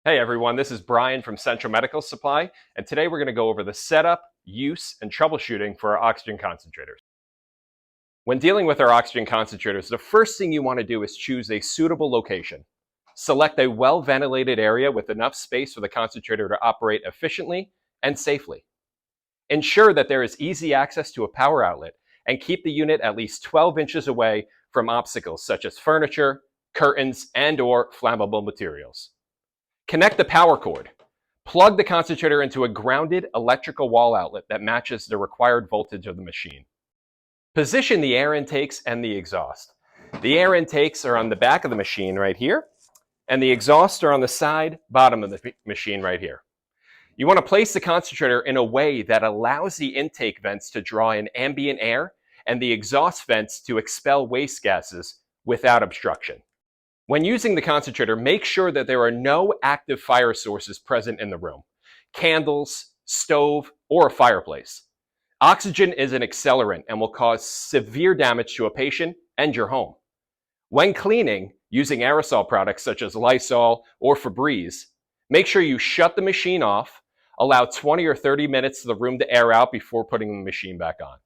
Hey everyone, this is Brian from Central Medical Supply, and today we're going to go over the setup, use, and troubleshooting for our oxygen concentrators. When dealing with our oxygen concentrators, the first thing you want to do is choose a suitable location. Select a well-ventilated area with enough space for the concentrator to operate efficiently and safely. Ensure that there is easy access to a power outlet, and keep the unit at least 12 inches away from obstacles such as furniture, curtains, and/or flammable materials. Connect the power cord. Plug the concentrator into a grounded electrical wall outlet that matches the required voltage of the machine. Position the air intakes and the exhaust. The air intakes are on the back of the machine right here, and the exhausts are on the side bottom of the machine right here. You want to place the concentrator in a way that allows the intake vents to draw in ambient air and the exhaust vents to expel waste gases without obstruction. When using the concentrator, make sure that there are no active fire sources present in the room: candles, stove, or a fireplace. Oxygen is an accelerant and will cause severe damage to a patient and your home. When cleaning, using aerosol products such as Lysol or Febreze, make sure you shut the machine off, allow 20 or 30 minutes for the room to air out before putting the machine back on.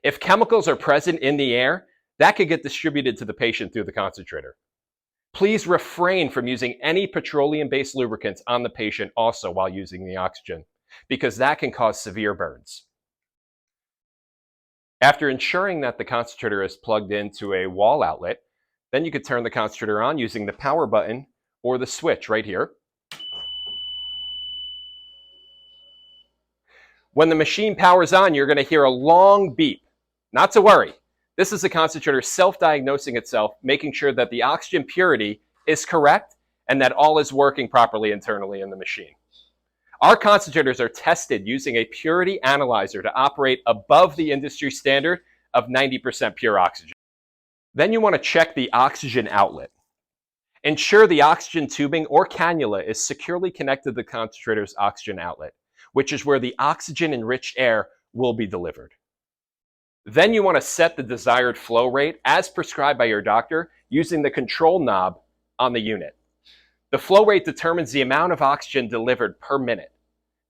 If chemicals are present in the air, that could get distributed to the patient through the concentrator. Please refrain from using any petroleum-based lubricants on the patient also while using the oxygen, because that can cause severe burns. After ensuring that the concentrator is plugged into a wall outlet, then you could turn the concentrator on using the power button or the switch right here. When the machine powers on, you're going to hear a long beep. Not to worry. This is the concentrator self-diagnosing itself, making sure that the oxygen purity is correct and that all is working properly internally in the machine. Our concentrators are tested using a purity analyzer to operate above the industry standard of 90% pure oxygen. Then you want to check the oxygen outlet. Ensure the oxygen tubing or cannula is securely connected to the concentrator's oxygen outlet, which is where the oxygen-enriched air will be delivered. Then you want to set the desired flow rate as prescribed by your doctor using the control knob on the unit. The flow rate determines the amount of oxygen delivered per minute.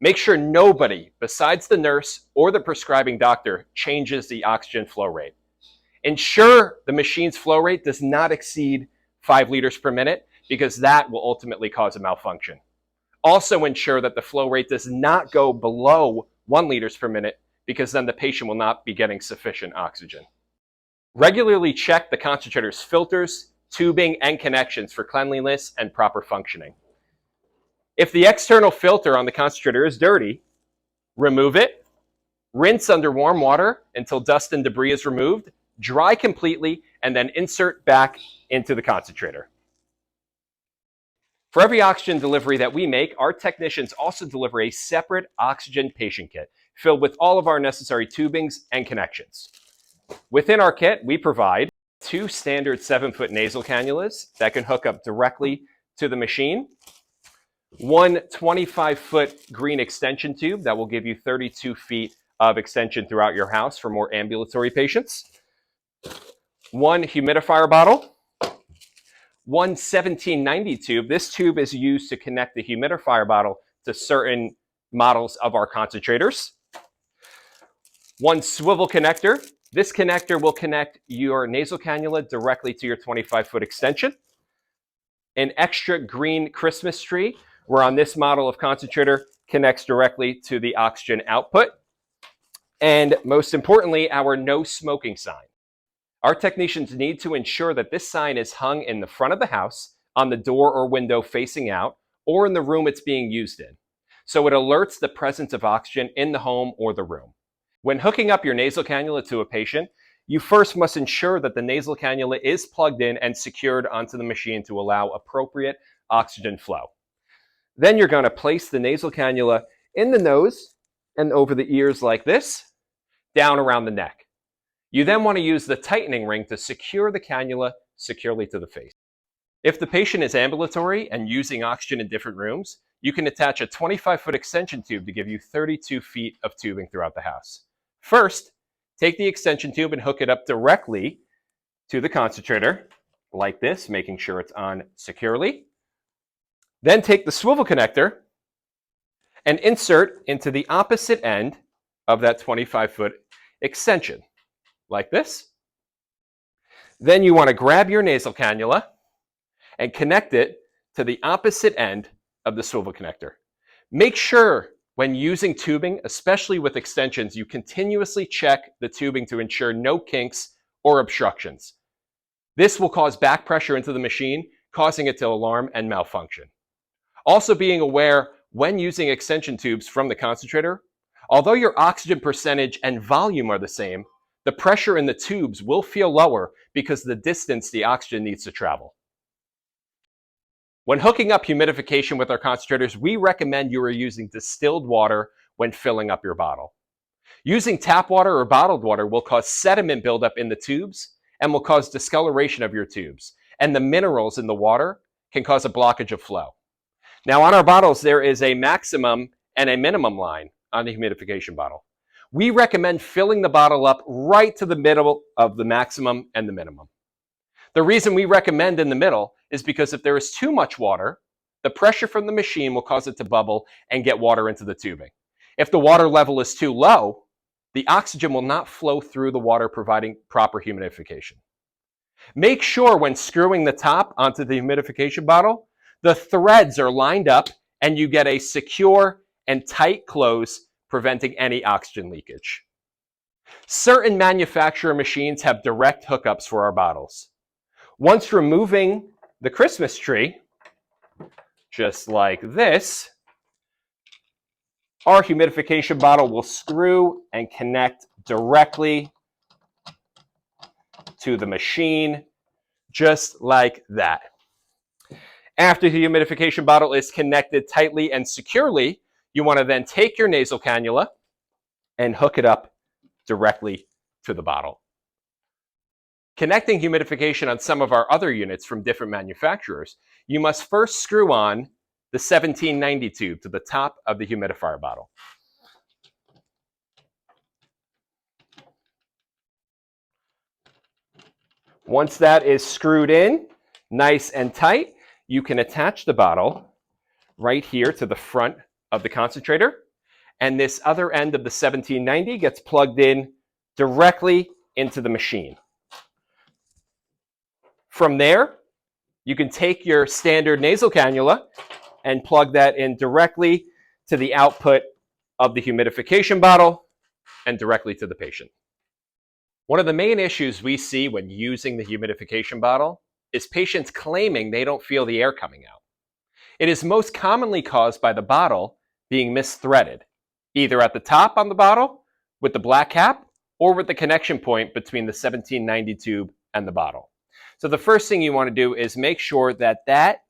Make sure nobody besides the nurse or the prescribing doctor changes the oxygen flow rate. Ensure the machine's flow rate does not exceed 5 liters per minute, because that will ultimately cause a malfunction. Also ensure that the flow rate does not go below 1 liters per minute, because then the patient will not be getting sufficient oxygen. Regularly check the concentrator's filters, tubing, and connections for cleanliness and proper functioning. If the external filter on the concentrator is dirty, remove it, rinse under warm water until dust and debris is removed, dry completely, and then insert back into the concentrator. For every oxygen delivery that we make, our technicians also deliver a separate oxygen patient kit filled with all of our necessary tubings and connections. Within our kit, we provide 2 standard 7-foot nasal cannulas that can hook up directly to the machine, 1 25-foot green extension tube that will give you 32 feet of extension throughout your house for more ambulatory patients, 1 humidifier bottle, 1 1790 tube. This tube is used to connect the humidifier bottle to certain models of our concentrators. 1 swivel connector. This connector will connect your nasal cannula directly to your 25-foot extension. An extra green Christmas tree, where on this model of concentrator connects directly to the oxygen output. And most importantly, our no smoking sign. Our technicians need to ensure that this sign is hung in the front of the house, on the door or window facing out, or in the room it's being used in, so it alerts the presence of oxygen in the home or the room. When hooking up your nasal cannula to a patient, you first must ensure that the nasal cannula is plugged in and secured onto the machine to allow appropriate oxygen flow. Then you're going to place the nasal cannula in the nose and over the ears like this, down around the neck. You then want to use the tightening ring to secure the cannula securely to the face. If the patient is ambulatory and using oxygen in different rooms, you can attach a 25-foot extension tube to give you 32 feet of tubing throughout the house. First, take the extension tube and hook it up directly to the concentrator, like this, making sure it's on securely. Then take the swivel connector and insert into the opposite end of that 25-foot extension, like this. Then you want to grab your nasal cannula and connect it to the opposite end of the swivel connector. Make sure when using tubing, especially with extensions, you continuously check the tubing to ensure no kinks or obstructions. This will cause back pressure into the machine, causing it to alarm and malfunction. Also being aware when using extension tubes from the concentrator, although your oxygen percentage and volume are the same, the pressure in the tubes will feel lower because of the distance the oxygen needs to travel. When hooking up humidification with our concentrators, we recommend you are using distilled water when filling up your bottle. Using tap water or bottled water will cause sediment buildup in the tubes and will cause discoloration of your tubes. And the minerals in the water can cause a blockage of flow. Now on our bottles, there is a maximum and a minimum line on the humidification bottle. We recommend filling the bottle up right to the middle of the maximum and the minimum. The reason we recommend in the middle is because if there is too much water, the pressure from the machine will cause it to bubble and get water into the tubing. If the water level is too low, the oxygen will not flow through the water, providing proper humidification. Make sure when screwing the top onto the humidification bottle, the threads are lined up and you get a secure and tight close, preventing any oxygen leakage. Certain manufacturer machines have direct hookups for our bottles. Once removing the Christmas tree, just like this, our humidification bottle will screw and connect directly to the machine, just like that. After the humidification bottle is connected tightly and securely, you want to then take your nasal cannula and hook it up directly to the bottle. Connecting humidification on some of our other units from different manufacturers, you must first screw on the 1790 tube to the top of the humidifier bottle. Once that is screwed in, nice and tight, you can attach the bottle right here to the front of the concentrator, and this other end of the 1790 gets plugged in directly into the machine. From there, you can take your standard nasal cannula and plug that in directly to the output of the humidification bottle and directly to the patient. One of the main issues we see when using the humidification bottle is patients claiming they don't feel the air coming out. It is most commonly caused by the bottle being misthreaded, either at the top on the bottle with the black cap or with the connection point between the 1790 tube and the bottle. So the first thing you want to do is make sure that that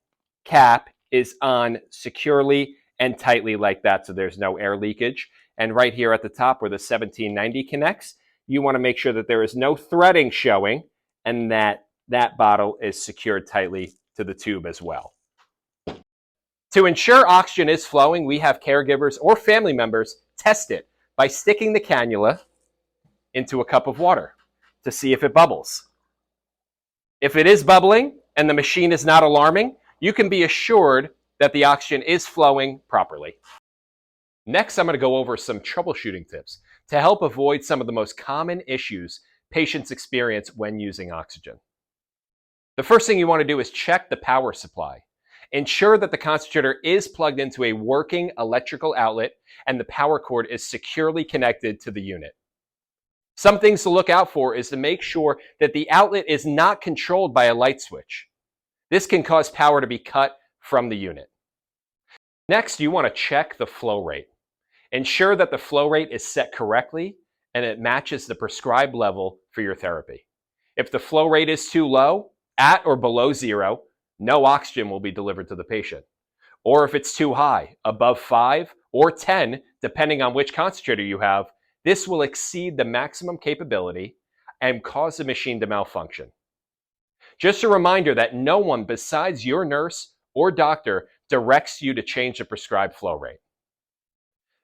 cap is on securely and tightly like that so there's no air leakage. And right here at the top where the 1790 connects, you want to make sure that there is no threading showing and that that bottle is secured tightly to the tube as well. To ensure oxygen is flowing, we have caregivers or family members test it by sticking the cannula into a cup of water to see if it bubbles. If it is bubbling and the machine is not alarming, you can be assured that the oxygen is flowing properly. Next, I'm going to go over some troubleshooting tips to help avoid some of the most common issues patients experience when using oxygen. The first thing you want to do is check the power supply. Ensure that the concentrator is plugged into a working electrical outlet and the power cord is securely connected to the unit. Some things to look out for is to make sure that the outlet is not controlled by a light switch. This can cause power to be cut from the unit. Next, you want to check the flow rate. Ensure that the flow rate is set correctly and it matches the prescribed level for your therapy. If the flow rate is too low, at or below 0, no oxygen will be delivered to the patient. Or if it's too high, above 5 or 10, depending on which concentrator you have, this will exceed the maximum capability and cause the machine to malfunction. Just a reminder that no one besides your nurse or doctor directs you to change the prescribed flow rate.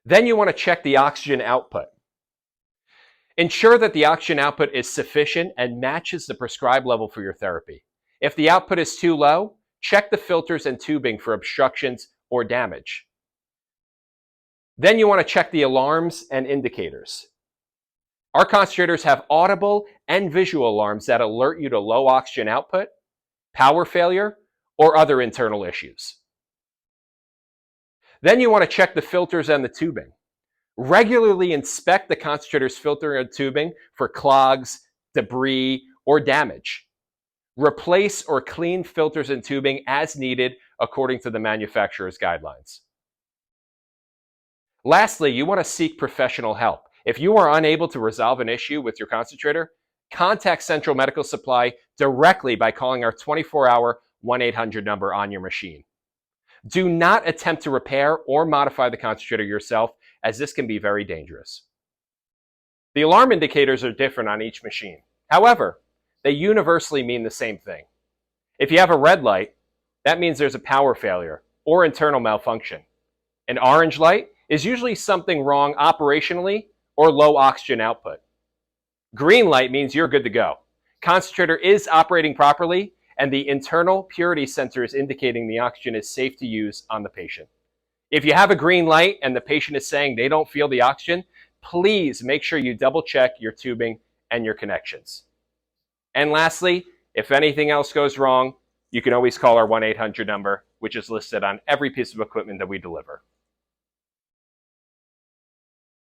Then you want to check the oxygen output. Ensure that the oxygen output is sufficient and matches the prescribed level for your therapy. If the output is too low, check the filters and tubing for obstructions or damage. Then you want to check the alarms and indicators. Our concentrators have audible and visual alarms that alert you to low oxygen output, power failure, or other internal issues. Then you want to check the filters and the tubing. Regularly inspect the concentrator's filter and tubing for clogs, debris, or damage. Replace or clean filters and tubing as needed according to the manufacturer's guidelines. Lastly, you want to seek professional help. If you are unable to resolve an issue with your concentrator, contact Central Medical Supply directly by calling our 24-hour 1-800 number on your machine. Do not attempt to repair or modify the concentrator yourself, as this can be very dangerous. The alarm indicators are different on each machine. However, they universally mean the same thing. If you have a red light, that means there's a power failure or internal malfunction. An orange light is usually something wrong operationally or low oxygen output. Green light means you're good to go. Concentrator is operating properly, and the internal purity sensor is indicating the oxygen is safe to use on the patient. If you have a green light and the patient is saying they don't feel the oxygen, please make sure you double check your tubing and your connections. And lastly, if anything else goes wrong, you can always call our 1-800 number, which is listed on every piece of equipment that we deliver.